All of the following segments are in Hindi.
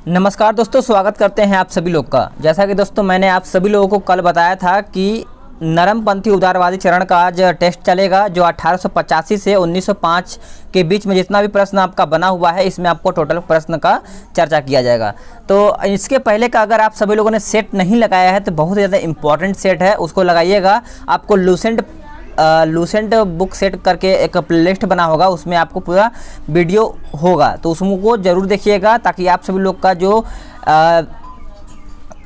नमस्कार दोस्तों, स्वागत करते हैं आप सभी लोग का। जैसा कि दोस्तों मैंने आप सभी लोगों को कल बताया था कि नरमपंथी उदारवादी चरण का आज टेस्ट चलेगा, जो 1885 से 1905 के बीच में जितना भी प्रश्न आपका बना हुआ है, इसमें आपको टोटल प्रश्न का चर्चा किया जाएगा। तो इसके पहले का अगर आप सभी लोगों ने सेट नहीं लगाया है तो बहुत ज़्यादा इंपॉर्टेंट सेट है, उसको लगाइएगा। आपको लूसेंट बुक सेट करके एक प्लेलिस्ट बना होगा, उसमें आपको पूरा वीडियो होगा, तो उसको ज़रूर देखिएगा ताकि आप सभी लोग का जो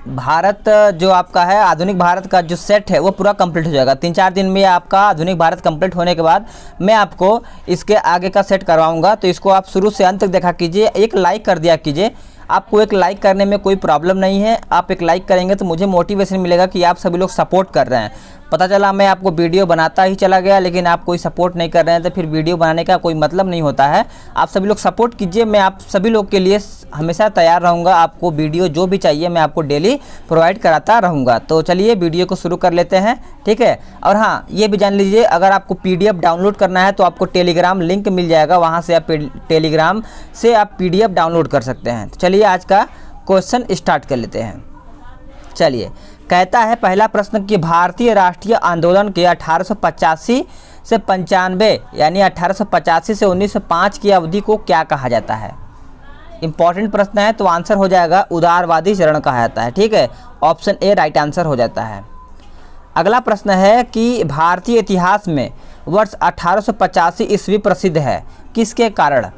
भारत जो आपका है आधुनिक भारत का जो सेट है वो पूरा कंप्लीट हो जाएगा। 3-4 दिन में आपका आधुनिक भारत कंप्लीट होने के बाद मैं आपको इसके आगे का सेट करवाऊंगा। तो इसको आप शुरू से अंत तक देखा कीजिए, एक लाइक कर दिया कीजिए। आपको एक लाइक करने में कोई प्रॉब्लम नहीं है, आप एक लाइक करेंगे तो मुझे मोटिवेशन मिलेगा कि आप सभी लोग सपोर्ट कर रहे हैं। पता चला मैं आपको वीडियो बनाता ही चला गया लेकिन आप कोई सपोर्ट नहीं कर रहे हैं तो फिर वीडियो बनाने का कोई मतलब नहीं होता है। आप सभी लोग सपोर्ट कीजिए, मैं आप सभी लोग के लिए हमेशा तैयार रहूँगा। आपको वीडियो जो भी चाहिए मैं आपको डेली प्रोवाइड कराता रहूँगा। तो चलिए वीडियो को शुरू कर लेते हैं, ठीक है। और हाँ, ये भी जान लीजिए, अगर आपको PDF डाउनलोड करना है तो आपको टेलीग्राम लिंक मिल जाएगा, वहाँ से आप टेलीग्राम से आप PDF डाउनलोड कर सकते हैं। तो चलिए आज का क्वेश्चन स्टार्ट कर लेते हैं। चलिए, कहता है पहला प्रश्न कि भारतीय राष्ट्रीय आंदोलन के 1885 से 95 यानी 1885 से 1905 की अवधि को क्या कहा जाता है। इंपॉर्टेंट प्रश्न है, तो आंसर हो जाएगा उदारवादी चरण कहा जाता है, ठीक है। ऑप्शन ए राइट आंसर हो जाता है। अगला प्रश्न है कि भारतीय इतिहास में वर्ष 1885 ईस्वी प्रसिद्ध है, किसके कारण।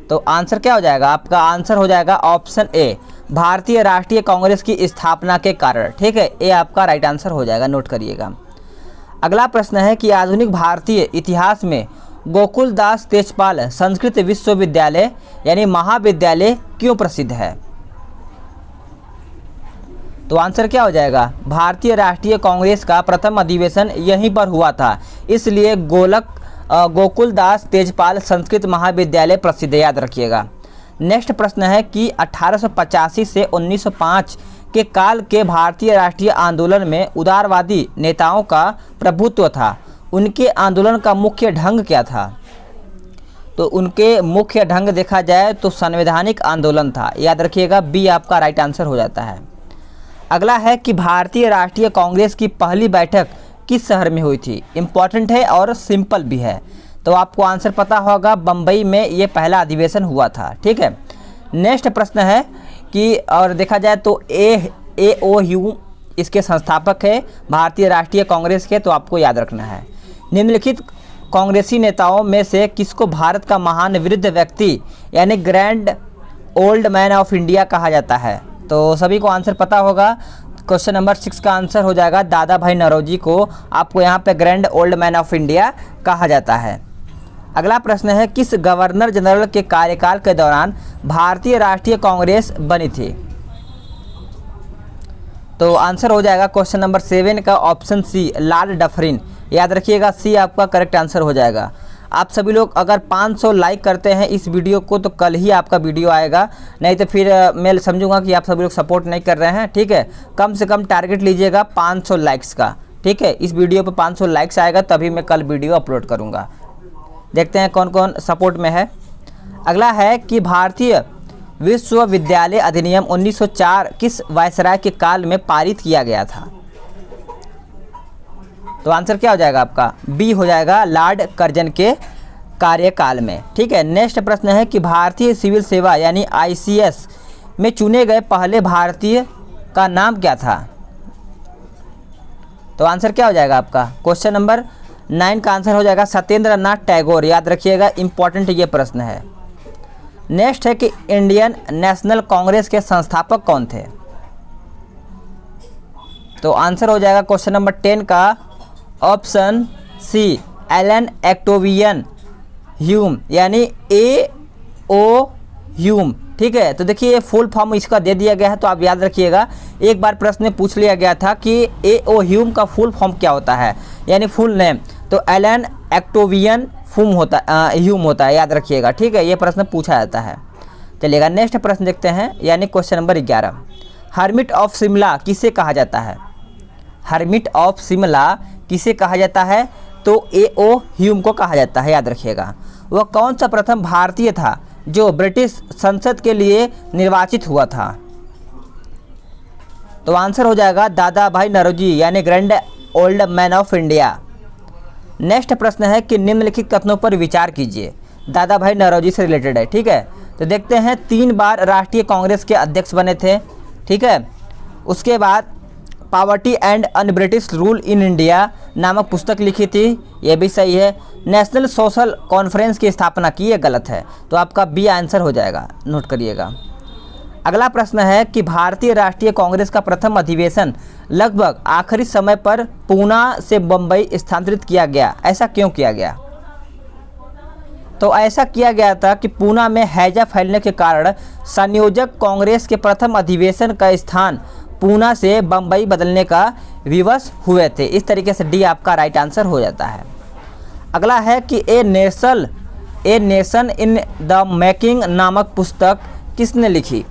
तो आंसर क्या हो जाएगा आपका, आंसर हो जाएगा ऑप्शन ए भारतीय राष्ट्रीय कांग्रेस की स्थापना के कारण, ठीक है। ए आपका राइट आंसर हो जाएगा, नोट करिएगा। अगला प्रश्न है कि आधुनिक भारतीय इतिहास में गोकुलदास तेजपाल संस्कृत विश्वविद्यालय यानी महाविद्यालय क्यों प्रसिद्ध है। तो आंसर क्या हो जाएगा, भारतीय राष्ट्रीय कांग्रेस का प्रथम अधिवेशन यहीं पर हुआ था, इसलिए गोकुलदास तेजपाल संस्कृत महाविद्यालय प्रसिद्ध, याद रखिएगा। नेक्स्ट प्रश्न है कि 1885 से 1905 के काल के भारतीय राष्ट्रीय आंदोलन में उदारवादी नेताओं का प्रभुत्व था, उनके आंदोलन का मुख्य ढंग क्या था। तो उनके मुख्य ढंग देखा जाए तो संवैधानिक आंदोलन था, याद रखिएगा। बी आपका राइट आंसर हो जाता है। अगला है कि भारतीय राष्ट्रीय कांग्रेस की पहली बैठक किस शहर में हुई थी। इम्पॉर्टेंट है और सिंपल भी है, तो आपको आंसर पता होगा, बम्बई में ये पहला अधिवेशन हुआ था, ठीक है। नेक्स्ट प्रश्न है कि और देखा जाए तो AOU इसके संस्थापक है भारतीय राष्ट्रीय कांग्रेस के, तो आपको याद रखना है। निम्नलिखित कांग्रेसी नेताओं में से किसको भारत का महान वृद्ध व्यक्ति यानी grand old man of India कहा जाता है। तो सभी को आंसर पता होगा। क्वेश्चन नंबर 6 का आंसर हो जाएगा दादा भाई नौरोजी को आपको यहाँ पे grand old man of India कहा जाता है। अगला प्रश्न है किस गवर्नर जनरल के कार्यकाल के दौरान भारतीय राष्ट्रीय कांग्रेस बनी थी। तो आंसर हो जाएगा क्वेश्चन नंबर 7 का ऑप्शन सी लॉर्ड डफरिन, याद रखिएगा। सी आपका करेक्ट आंसर हो जाएगा। आप सभी लोग अगर 500 लाइक करते हैं इस वीडियो को तो कल ही आपका वीडियो आएगा, नहीं तो फिर मैं समझूंगा कि आप सभी लोग सपोर्ट नहीं कर रहे हैं, ठीक है। कम से कम टारगेट लीजिएगा 500 लाइक्स का, ठीक है। इस वीडियो पे 500 लाइक्स आएगा तभी मैं कल वीडियो अपलोड करूँगा। देखते हैं कौन कौन सपोर्ट में है। अगला है कि भारतीय विश्वविद्यालय अधिनियम 1904 किस वायसराय के काल में पारित किया गया था। तो आंसर क्या हो जाएगा आपका, बी हो जाएगा लॉर्ड कर्जन के कार्यकाल में, ठीक है। नेक्स्ट प्रश्न है कि भारतीय सिविल सेवा यानी ICS में चुने गए पहले भारतीय का नाम क्या था। तो आंसर क्या हो जाएगा आपका, क्वेश्चन नंबर 9 का आंसर हो जाएगा सत्येंद्र नाथ टैगोर, याद रखिएगा। इंपॉर्टेंट ये प्रश्न है। नेक्स्ट है कि इंडियन नेशनल कांग्रेस के संस्थापक कौन थे। तो आंसर हो जाएगा क्वेश्चन नंबर 10 का ऑप्शन सी एलन एक्टोवियन ह्यूम यानी AO ह्यूम, ठीक है। तो देखिए फुल फॉर्म इसका दे दिया गया है, तो आप याद रखिएगा। एक बार प्रश्न में पूछ लिया गया था कि AO ह्यूम का फुल फॉर्म क्या होता है यानी फुल नेम, तो एलन एक्टोवियन ह्यूम होता है, याद रखिएगा, ठीक है। ये प्रश्न पूछा जाता है। चलिएगा नेक्स्ट प्रश्न देखते हैं, यानी question number 11 hermit of Shimla किसे कहा जाता है। हर्मिट ऑफ शिमला किसे कहा जाता है, तो AO ह्यूम को कहा जाता है, याद रखिएगा। वह कौन सा प्रथम भारतीय था जो ब्रिटिश संसद के लिए निर्वाचित हुआ था? तो आंसर हो जाएगा दादा भाई नौरोजी यानी grand old man of India. Next प्रश्न है कि निम्नलिखित कथनों पर विचार कीजिए। दादा भाई नौरोजी से रिलेटेड है, ठीक है। तो देखते हैं 3 बार राष्ट्रीय कांग्रेस के अध्यक्ष बने थे, ठीक है। उसके बाद poverty and un British rule in India नामक पुस्तक लिखी थी, ये भी सही है। नेशनल सोशल कॉन्फ्रेंस की स्थापना की, ये गलत है, तो आपका बी आंसर हो जाएगा, नोट करिएगा। अगला प्रश्न है कि भारतीय राष्ट्रीय कांग्रेस का प्रथम अधिवेशन लगभग आखिरी समय पर पूना से बम्बई स्थानांतरित किया गया, ऐसा क्यों किया गया? तो ऐसा किया गया था कि पूना में हैजा फैलने के कारण संयोजक कांग्रेस के प्रथम अधिवेशन का स्थान पूना से बम्बई बदलने का विवश हुए थे। इस तरीके से डी आपका राइट आंसर हो जाता है। अगला है कि a nation in the making नामक पुस्तक किसने लिखी?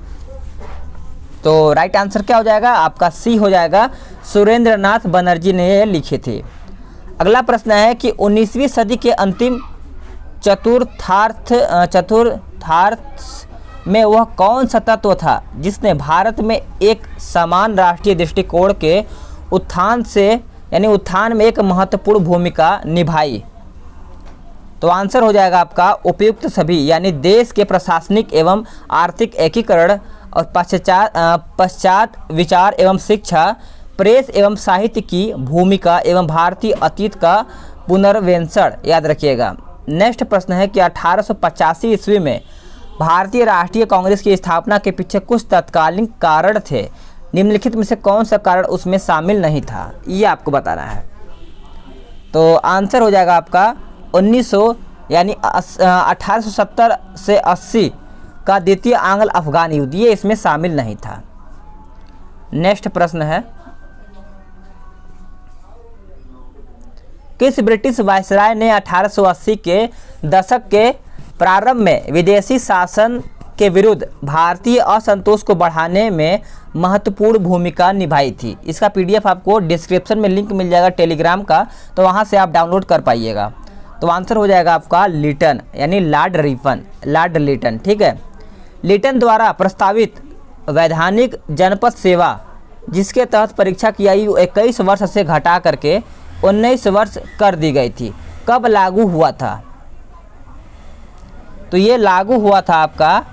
तो राइट आंसर क्या हो जाएगा? आपका सी हो जाएगा, सुरेंद्रनाथ बनर्जी ने ये लिखी थी। अगला प्रश्न है कि 19वीं सदी के अंतिम चतुर्थार्थ में वह कौन सा तत्व था जिसने भारत में एक समान राष्ट्रीय दृष्टिकोण के उत्थान में एक महत्वपूर्ण भूमिका निभाई? तो आंसर हो जाएगा आपका उपयुक्त सभी यानी देश के प्रशासनिक एवं आर्थिक एकीकरण और पश्चात विचार एवं शिक्षा, प्रेस एवं साहित्य की भूमिका एवं भारतीय अतीत का पुनर्वेंषण, याद रखिएगा। नेक्स्ट प्रश्न है कि 1885 ईस्वी में भारतीय राष्ट्रीय कांग्रेस की स्थापना के पीछे कुछ तत्कालीन कारण थे, निम्नलिखित में से कौन सा कारण उसमें शामिल नहीं था, ये आपको बताना है। तो आंसर हो जाएगा आपका 1870 से 80 का द्वितीय आंग्ल अफगान युद्ध, ये इसमें शामिल नहीं था। नेक्स्ट प्रश्न है किस ब्रिटिश वायसराय ने 1880 के दशक के प्रारंभ में विदेशी शासन के विरुद्ध भारतीय असंतोष को बढ़ाने में महत्वपूर्ण भूमिका निभाई थी? इसका पीडीएफ आपको डिस्क्रिप्शन में लिंक मिल जाएगा टेलीग्राम का, तो वहाँ से आप डाउनलोड कर पाइएगा। तो आंसर हो जाएगा आपका लिटन यानी लॉर्ड लिटन, ठीक है। लिटन द्वारा प्रस्तावित वैधानिक जनपद सेवा जिसके तहत परीक्षा की आयु 21 वर्ष से घटा करके 19 वर्ष कर दी गई थी, कब लागू हुआ था? तो ये लागू हुआ था आपका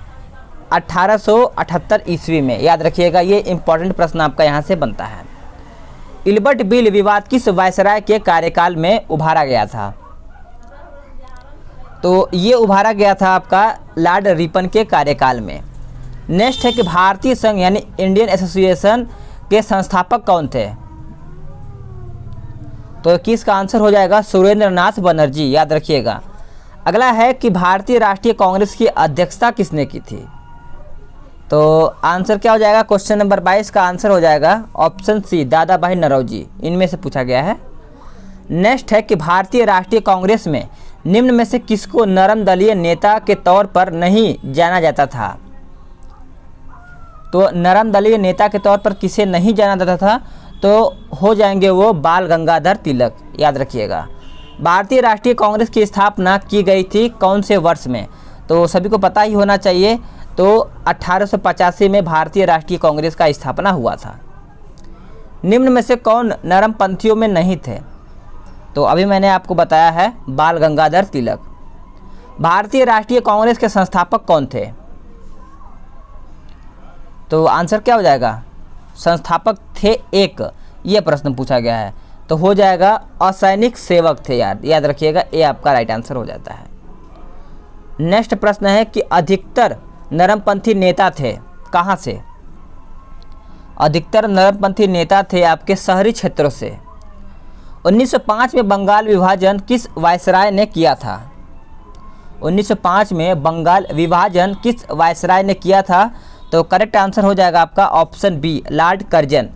1878 ईस्वी में, याद रखिएगा। ये इंपॉर्टेंट प्रश्न आपका यहाँ से बनता है। इल्बर्ट बिल विवाद किस वायसराय के कार्यकाल में उभारा गया था? तो ये उभारा गया था आपका लॉर्ड रिपन के कार्यकाल में। नेक्स्ट है कि भारतीय संघ यानी इंडियन एसोसिएशन के संस्थापक कौन थे? तो किसका आंसर हो जाएगा? सुरेंद्रनाथ बनर्जी, याद रखिएगा। अगला है कि भारतीय राष्ट्रीय कांग्रेस की अध्यक्षता किसने की थी? तो आंसर क्या हो जाएगा? क्वेश्चन नंबर 22 का आंसर हो जाएगा ऑप्शन सी, दादा भाई नौरोजी, इनमें से पूछा गया है। नेक्स्ट है कि भारतीय राष्ट्रीय कांग्रेस में निम्न में से किसको नरम दलीय नेता के तौर पर नहीं जाना जाता था? तो नरम दलीय नेता के तौर पर किसे नहीं जाना जाता था? तो हो जाएंगे वो बाल गंगाधर तिलक, याद रखिएगा। भारतीय राष्ट्रीय कांग्रेस की स्थापना की गई थी कौन से वर्ष में? तो सभी को पता ही होना चाहिए। तो 1885 में भारतीय राष्ट्रीय कांग्रेस का स्थापना हुआ था। निम्न में से कौन नरमपंथियों में नहीं थे? तो अभी मैंने आपको बताया है बाल गंगाधर तिलक। भारतीय राष्ट्रीय कांग्रेस के संस्थापक कौन थे? तो आंसर क्या हो जाएगा? संस्थापक थे एक, ये प्रश्न पूछा गया है, तो हो जाएगा असैनिक सेवक थे, याद रखिएगा। ये आपका राइट आंसर हो जाता है। नेक्स्ट प्रश्न है कि अधिकतर नरमपंथी नेता थे कहाँ से? अधिकतर नरमपंथी नेता थे आपके शहरी क्षेत्रों से। 1905 में बंगाल विभाजन किस वायसराय ने किया था? 1905 में बंगाल विभाजन किस वायसराय ने किया था? तो करेक्ट आंसर हो जाएगा आपका option B, Lord Curzon.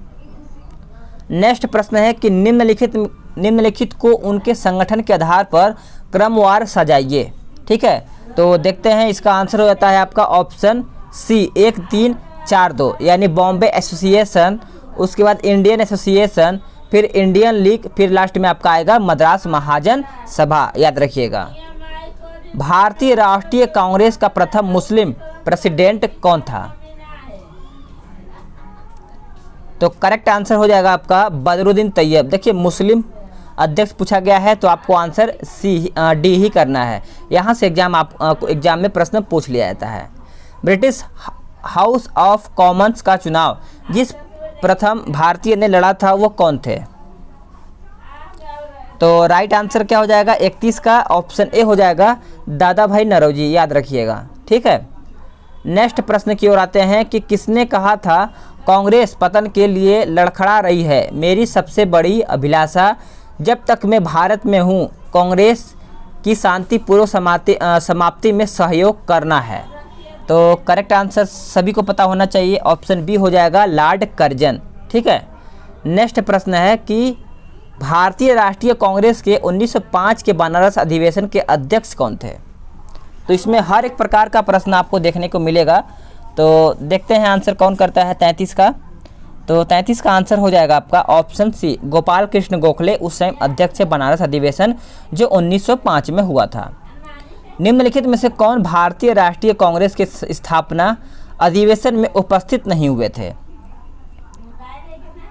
Next प्रश्न है कि निम्नलिखित को उनके संगठन के आधार पर क्रमवार सजाइए, ठीक है। तो देखते हैं, इसका आंसर हो जाता है आपका ऑप्शन सी, 1 3 4 2, यानी बॉम्बे एसोसिएशन, उसके बाद इंडियन एसोसिएशन, फिर इंडियन लीग, फिर लास्ट में आपका आएगा मद्रास महाजन सभा, याद रखिएगा। भारतीय राष्ट्रीय कांग्रेस का प्रथम मुस्लिम प्रेसिडेंट कौन था? तो करेक्ट आंसर हो जाएगा आपका बदरुद्दीन तैयब। देखिए मुस्लिम अध्यक्ष पूछा गया है तो आपको आंसर डी ही करना है। यहाँ से एग्जाम में प्रश्न पूछ लिया जाता है। ब्रिटिश हाउस ऑफ कॉमन्स का चुनाव जिस प्रथम भारतीय ने लड़ा था वो कौन थे? तो राइट आंसर क्या हो जाएगा 31 का ऑप्शन ए हो जाएगा दादा भाई नौरोजी, याद रखिएगा। ठीक है, नेक्स्ट प्रश्न की ओर आते हैं कि किसने कहा था कांग्रेस पतन के लिए लड़खड़ा रही है, मेरी सबसे बड़ी अभिलाषा जब तक मैं भारत में हूँ कांग्रेस की शांतिपूर्वक समाप्ति में सहयोग करना है। तो करेक्ट आंसर सभी को पता होना चाहिए, ऑप्शन बी हो जाएगा लॉर्ड कर्जन। ठीक है, नेक्स्ट प्रश्न है कि भारतीय राष्ट्रीय कांग्रेस के 1905 के बनारस अधिवेशन के अध्यक्ष कौन थे? तो इसमें हर एक प्रकार का प्रश्न आपको देखने को मिलेगा। तो देखते हैं आंसर कौन करता है 33 का। तो 33 का आंसर हो जाएगा आपका ऑप्शन सी गोपाल कृष्ण गोखले, उस समय अध्यक्ष बनारस अधिवेशन जो 1905 में हुआ था। निम्नलिखित में से कौन भारतीय राष्ट्रीय कांग्रेस के स्थापना अधिवेशन में उपस्थित नहीं हुए थे?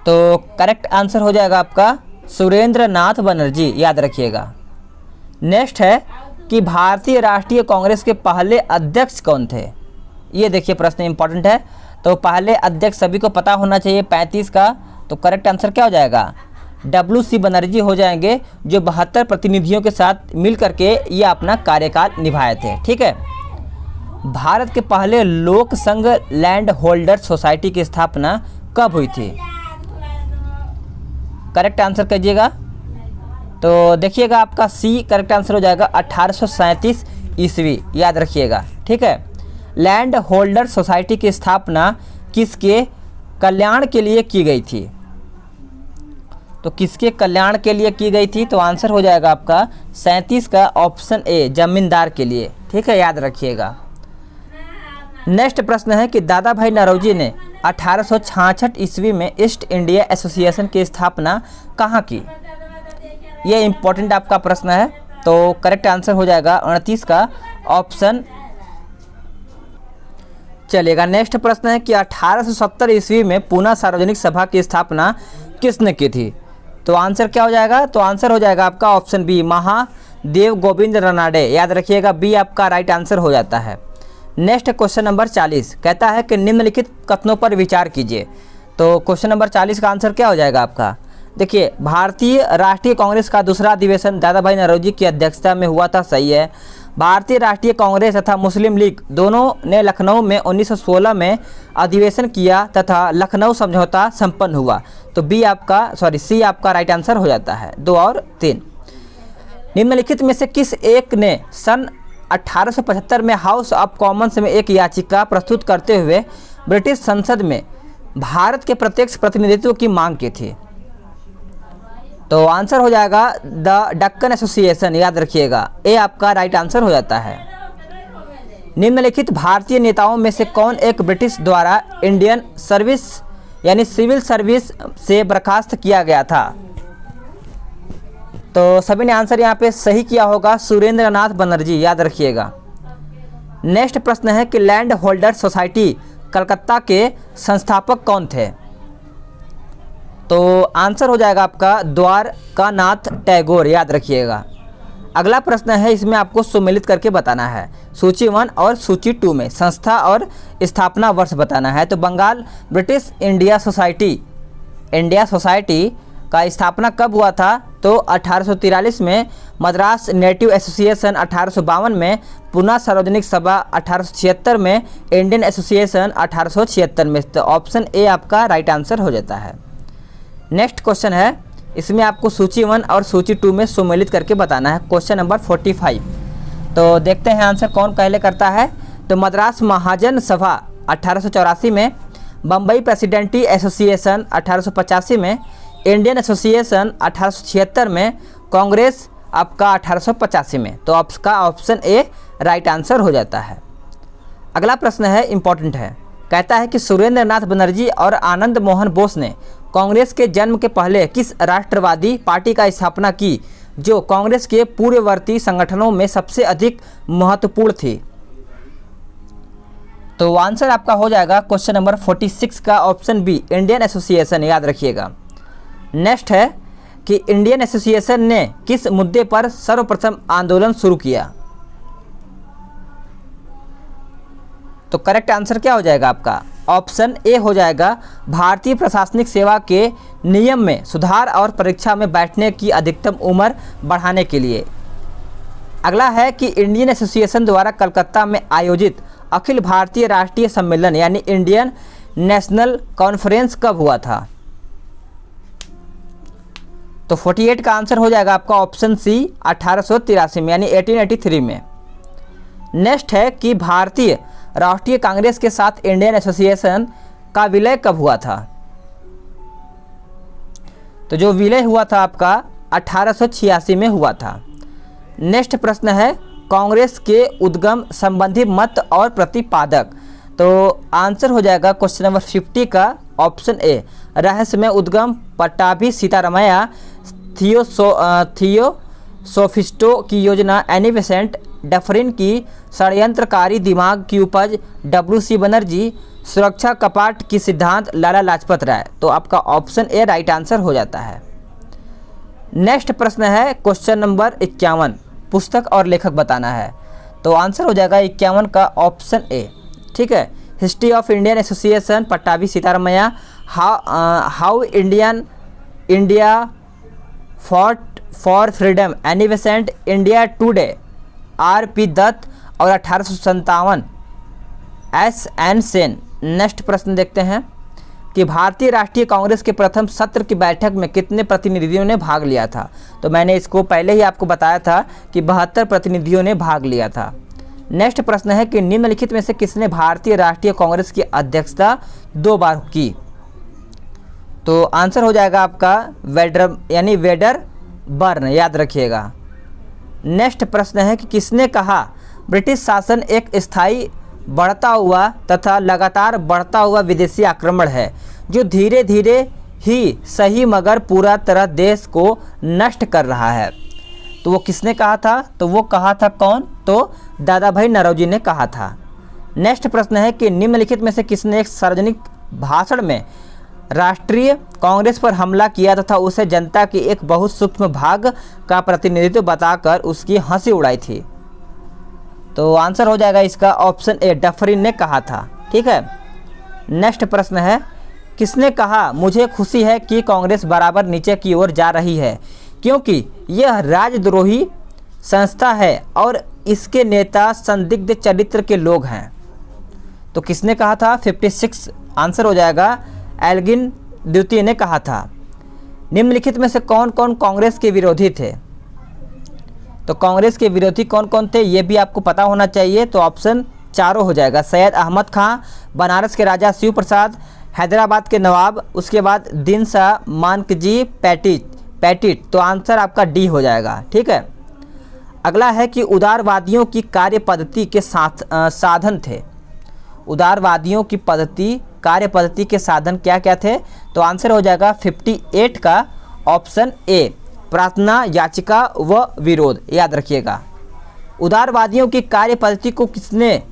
तो करेक्ट आंसर हो जाएगा आपका सुरेंद्र नाथ बनर्जी, याद रखिएगा। नेक्स्ट है कि भारतीय राष्ट्रीय कांग्रेस के पहले अध्यक्ष कौन थे? ये देखिए प्रश्न इंपॉर्टेंट है। तो पहले अध्यक्ष सभी को पता होना चाहिए 35 का। तो करेक्ट आंसर क्या हो जाएगा WC बनर्जी हो जाएंगे, जो 72 प्रतिनिधियों के साथ मिल करके ये अपना कार्यकाल निभाए थे। ठीक है, भारत के पहले लोक संघ लैंड होल्डर सोसाइटी की स्थापना कब हुई थी? करेक्ट आंसर कीजिएगा। तो देखिएगा आपका सी करेक्ट आंसर हो जाएगा 1837 ईस्वी, याद रखिएगा। ठीक है, लैंड होल्डर सोसाइटी की स्थापना किसके कल्याण के लिए की गई थी? तो किसके कल्याण के लिए की गई थी? तो आंसर हो जाएगा आपका 37 का ऑप्शन ए जमींदार के लिए। ठीक है, याद रखिएगा। नेक्स्ट प्रश्न है कि दादा भाई नौरोजी ने 1866 ईस्वी में ईस्ट इंडिया एसोसिएशन की स्थापना कहाँ की? ये इंपॉर्टेंट आपका प्रश्न है। तो करेक्ट आंसर हो जाएगा 29 का ऑप्शन चलेगा। नेक्स्ट प्रश्न है कि 1870 ईस्वी में पूना सार्वजनिक सभा की स्थापना किसने की थी? तो आंसर क्या हो जाएगा? तो आंसर हो जाएगा आपका ऑप्शन बी महादेव गोविंद रनाडे, याद रखिएगा। बी आपका राइट आंसर हो जाता है। नेक्स्ट क्वेश्चन नंबर 40 कहता है कि निम्नलिखित कथनों पर विचार कीजिए। तो क्वेश्चन नंबर 40 का आंसर क्या हो जाएगा आपका? देखिए, भारतीय राष्ट्रीय कांग्रेस का दूसरा अधिवेशन दादा भाई नौरोजी की अध्यक्षता में हुआ था, सही है। भारतीय राष्ट्रीय कांग्रेस तथा मुस्लिम लीग दोनों ने लखनऊ में 1916 में अधिवेशन किया तथा लखनऊ समझौता संपन्न हुआ। तो सी आपका राइट आंसर हो जाता है। 2 और 3। निम्नलिखित में से किस एक ने सन 1875 में हाउस ऑफ कॉमन्स में एक याचिका प्रस्तुत करते हुए ब्रिटिश संसद में भारत के प्रत्यक्ष प्रतिनिधित्व की मांग की थी? तो आंसर हो जाएगा द डक्कन एसोसिएशन, याद रखिएगा। ए आपका राइट आंसर हो जाता है। निम्नलिखित भारतीय नेताओं में से कौन एक ब्रिटिश द्वारा इंडियन सर्विस यानी सिविल सर्विस से बर्खास्त किया गया था? तो सभी ने आंसर यहाँ पे सही किया होगा, सुरेंद्र नाथ बनर्जी, याद रखिएगा। नेक्स्ट प्रश्न है कि लैंड होल्डर सोसाइटी कलकत्ता के संस्थापक कौन थे? तो आंसर हो जाएगा आपका द्वारकानाथ टैगोर, याद रखिएगा। अगला प्रश्न है, इसमें आपको सुमेलित करके बताना है। सूची 1 और सूची 2 में संस्था और स्थापना वर्ष बताना है। तो बंगाल ब्रिटिश इंडिया सोसाइटी का स्थापना कब हुआ था? तो 1843 में। मद्रास नेटिव एसोसिएशन 1852 में। पुणे सार्वजनिक सभा 1876 में। इंडियन एसोसिएशन 1876 में। तो ऑप्शन ए आपका राइट आंसर हो जाता है। नेक्स्ट क्वेश्चन है, इसमें आपको सूची 1 और सूची 2 में सुमेलित करके बताना है। Question number 45। तो देखते हैं आंसर कौन पहले करता है। तो मद्रास महाजन सभा 1884 में। बम्बई प्रेसिडेंटी एसोसिएशन 1885 में। इंडियन एसोसिएशन 1876 में। कांग्रेस आपका 1885 में। तो आपका ऑप्शन ए राइट आंसर हो जाता है। अगला प्रश्न है, इंपॉर्टेंट है, कहता है कि सुरेंद्र नाथ बनर्जी और आनंद मोहन बोस ने कांग्रेस के जन्म के पहले किस राष्ट्रवादी पार्टी का स्थापना की जो कांग्रेस के पूर्ववर्ती संगठनों में सबसे अधिक महत्वपूर्ण थी। तो आंसर आपका हो जाएगा क्वेश्चन नंबर 46 का ऑप्शन बी, इंडियन एसोसिएशन, याद रखिएगा। नेक्स्ट है कि इंडियन एसोसिएशन ने किस मुद्दे पर सर्वप्रथम आंदोलन शुरू किया। तो करेक्ट आंसर क्या हो जाएगा आपका, ऑप्शन ए हो जाएगा, भारतीय प्रशासनिक सेवा के नियम में सुधार और परीक्षा में बैठने की अधिकतम उम्र बढ़ाने के लिए। अगला है कि इंडियन एसोसिएशन द्वारा कलकत्ता में आयोजित अखिल भारतीय राष्ट्रीय सम्मेलन यानी इंडियन नेशनल कॉन्फ्रेंस कब हुआ था। तो 48 का आंसर हो जाएगा आपका ऑप्शन सी, 1883 में यानी 1883 में। नेक्स्ट है कि भारतीय राष्ट्रीय कांग्रेस के साथ इंडियन एसोसिएशन का विलय कब हुआ था। तो जो विलय हुआ था आपका 1886 में हुआ था। नेक्स्ट प्रश्न है कांग्रेस के उद्गम संबंधी मत और प्रतिपादक। तो आंसर हो जाएगा क्वेश्चन नंबर 50 का ऑप्शन ए, रहस्यमय उद्गम पट्टाभी सीतारामैया थियोसोफिस्टो की योजना, एनी बेसेंट डफरिन की षड्यंत्रकारी दिमाग की उपज WC बनर्जी, सुरक्षा कपाट की सिद्धांत लाला लाजपत राय। तो आपका ऑप्शन ए राइट आंसर हो जाता है। नेक्स्ट प्रश्न है क्वेश्चन नंबर 51, पुस्तक और लेखक बताना है। तो आंसर हो जाएगा 51 का ऑप्शन ए, ठीक है। History of Indian association Pattabhi Sitaramayya, how India fought for freedom, Annie Besant, India today, RP Dutt और 1857 SN सेन। नेक्स्ट प्रश्न देखते हैं कि भारतीय राष्ट्रीय कांग्रेस के प्रथम सत्र की बैठक में कितने प्रतिनिधियों ने भाग लिया था। तो मैंने इसको पहले ही आपको बताया था कि 72 प्रतिनिधियों ने भाग लिया था। नेक्स्ट प्रश्न है कि निम्नलिखित में से किसने भारतीय राष्ट्रीय कांग्रेस की अध्यक्षता 2 बार की। तो आंसर हो जाएगा आपका वेडर बर्न, याद रखिएगा। नेक्स्ट प्रश्न है कि किसने कहा ब्रिटिश शासन एक स्थायी बढ़ता हुआ तथा लगातार बढ़ता हुआ विदेशी आक्रमण है जो धीरे धीरे ही सही मगर पूरा तरह देश को नष्ट कर रहा है। तो वो किसने कहा था, तो वो कहा था कौन, तो दादा भाई नौरोजी ने कहा था। नेक्स्ट प्रश्न है कि निम्नलिखित में से किसने एक सार्वजनिक भाषण में राष्ट्रीय कांग्रेस पर हमला किया तथा उसे जनता के एक बहुत सूक्ष्म भाग का प्रतिनिधित्व बताकर उसकी हंसी उड़ाई थी। तो आंसर हो जाएगा इसका ऑप्शन ए, डफरिन ने कहा था, ठीक है। नेक्स्ट प्रश्न है किसने कहा मुझे खुशी है कि कांग्रेस बराबर नीचे की ओर जा रही है क्योंकि यह राजद्रोही संस्था है और इसके नेता संदिग्ध चरित्र के लोग हैं। तो किसने कहा था, 56 आंसर हो जाएगा, एल्गिन द्वितीय ने कहा था। निम्नलिखित में से कौन कौन कांग्रेस के विरोधी थे। तो कांग्रेस के विरोधी कौन कौन थे ये भी आपको पता होना चाहिए। तो ऑप्शन चारों हो जाएगा, सैयद अहमद खां, बनारस के राजा शिव प्रसाद, हैदराबाद के नवाब, उसके बाद दिन शाह मानकजी पैटिट। तो आंसर आपका डी हो जाएगा, ठीक है। अगला है कि उदारवादियों की कार्य पद्धति के साधन थे। उदारवादियों की कार्य पद्धति के साधन क्या क्या थे। तो आंसर हो जाएगा 58 का ऑप्शन ए, प्रार्थना, याचिका व विरोध, याद रखिएगा। उदारवादियों की कार्य पद्धति को किसने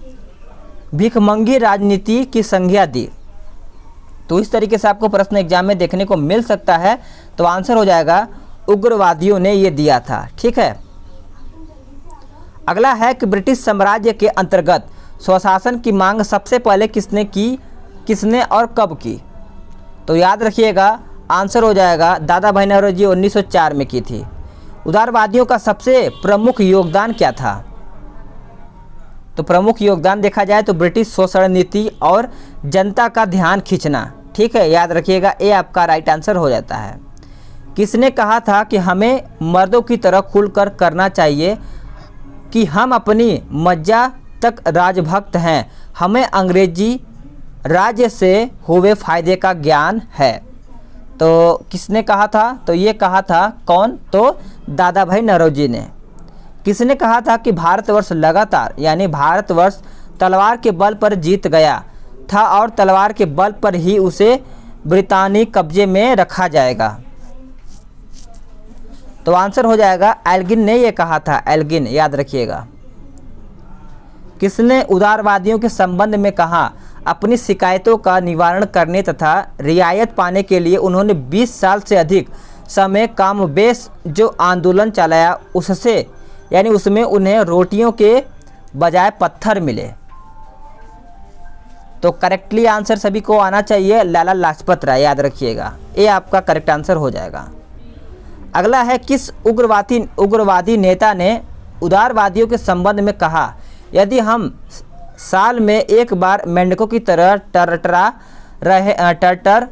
भिखमंगी राजनीति की संज्ञा दी। तो इस तरीके से आपको प्रश्न एग्जाम में देखने को मिल सकता है। तो आंसर हो जाएगा उग्रवादियों ने ये दिया था, ठीक है। अगला है कि ब्रिटिश साम्राज्य के अंतर्गत स्वशासन की मांग सबसे पहले किसने और कब की। तो याद रखिएगा आंसर हो जाएगा दादा भाई नौरोजी 1904 में की थी। उदारवादियों का सबसे प्रमुख योगदान क्या था। तो प्रमुख योगदान देखा जाए तो ब्रिटिश शोषण नीति और जनता का ध्यान खींचना, ठीक है, याद रखिएगा ए आपका राइट आंसर हो जाता है। किसने कहा था कि हमें मर्दों की तरह खुलकर करना चाहिए कि हम अपनी मज्जा तक राजभक्त हैं, हमें अंग्रेजी राज्य से हुए फायदे का ज्ञान है। तो किसने कहा था, तो ये कहा था कौन, तो दादा भाई नौरोजी ने। किसने कहा था कि भारतवर्ष लगातार यानी भारतवर्ष तलवार के बल पर जीत गया था और तलवार के बल पर ही उसे ब्रितानी कब्जे में रखा जाएगा। तो आंसर हो जाएगा एल्गिन ने ये कहा था, एल्गिन, याद रखिएगा। किसने उदारवादियों के संबंध में कहा? अपनी शिकायतों का निवारण करने तथा रियायत पाने के लिए उन्होंने 20 साल से अधिक समय कमोबेश जो आंदोलन चलाया उससे, यानी उसमें उन्हें रोटियों के बजाय पत्थर मिले। तो करेक्टली आंसर सभी को आना चाहिए लाला लाजपत राय, याद रखिएगा, ये आपका करेक्ट आंसर हो जाएगा। अगला है, किस उग्रवादी नेता ने उदारवादियों के संबंध में कहा, यदि हम साल में एक बार मेंढकों की तरह टर्टर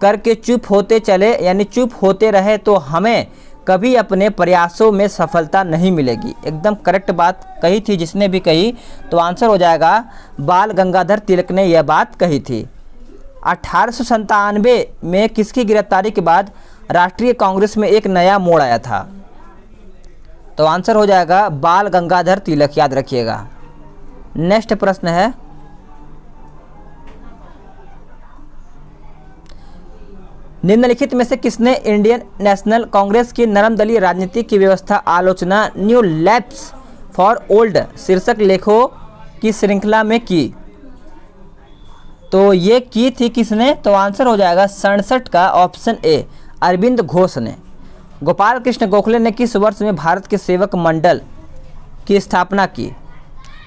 करके चुप होते चले, यानी चुप होते रहे, तो हमें कभी अपने प्रयासों में सफलता नहीं मिलेगी। एकदम करेक्ट बात कही थी जिसने भी कही, तो आंसर हो जाएगा बाल गंगाधर तिलक ने यह बात कही थी। 1897 में किसकी गिरफ्तारी के बाद राष्ट्रीय कांग्रेस में एक नया मोड़ आया था? तो आंसर हो जाएगा बाल गंगाधर तिलक, याद रखिएगा। नेक्स्ट प्रश्न है, निम्नलिखित में से किसने इंडियन नेशनल कांग्रेस की नरम दलीय राजनीति की व्यवस्था आलोचना न्यू लैप्स फॉर ओल्ड शीर्षक लेखों की श्रृंखला में की? तो ये की थी किसने? तो आंसर हो जाएगा 67 का ऑप्शन ए, अरविंद घोष ने। गोपाल कृष्ण गोखले ने किस वर्ष में भारत के सेवक मंडल की स्थापना की,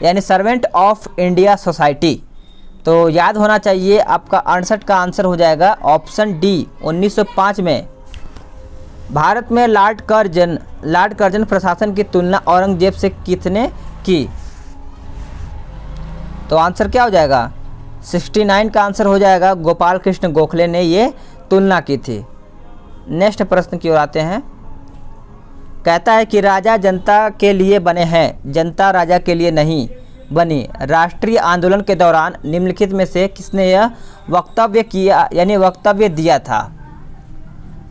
यानी सर्वेंट ऑफ इंडिया सोसाइटी? तो याद होना चाहिए आपका 68 का आंसर हो जाएगा ऑप्शन डी, 1905 में। भारत में लॉर्ड कर्जन प्रशासन की तुलना औरंगजेब से किसने की? तो आंसर क्या हो जाएगा? 69 का आंसर हो जाएगा, गोपाल कृष्ण गोखले ने ये तुलना की थी। नेक्स्ट प्रश्न की ओर आते हैं। कहता है कि राजा जनता के लिए बने हैं, जनता राजा के लिए नहीं बनी। राष्ट्रीय आंदोलन के दौरान निम्नलिखित में से किसने यह वक्तव्य किया, यानी वक्तव्य दिया था?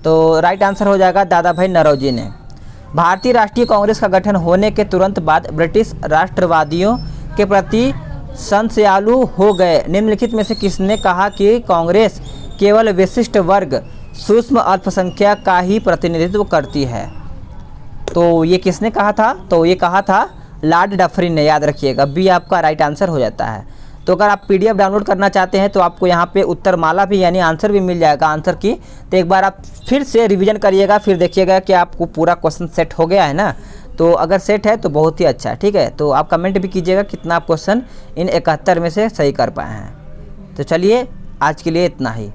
तो राइट आंसर हो जाएगा दादा भाई नौरोजी ने। भारतीय राष्ट्रीय कांग्रेस का गठन होने के तुरंत बाद ब्रिटिश राष्ट्रवादियों के प्रति संशयालु हो गए। निम्नलिखित में से किसने कहा कि कांग्रेस केवल विशिष्ट वर्ग सूक्ष्म अल्पसंख्यक का ही प्रतिनिधित्व करती है? तो ये किसने कहा था? तो ये कहा था लॉर्ड डफरिन ने, याद रखिएगा। बी आपका राइट आंसर हो जाता है। तो अगर आप पीडीएफ डाउनलोड करना चाहते हैं तो आपको यहाँ पे उत्तर माला भी यानी आंसर भी मिल जाएगा आंसर की। तो एक बार आप फिर से रिवीजन करिएगा, फिर देखिएगा कि आपको पूरा क्वेश्चन सेट हो गया है ना। तो अगर सेट है तो बहुत ही अच्छा है, ठीक है। तो आप कमेंट भी कीजिएगा कितना आप क्वेश्चन इन 71 में से सही कर पाए हैं। तो चलिए आज के लिए इतना ही।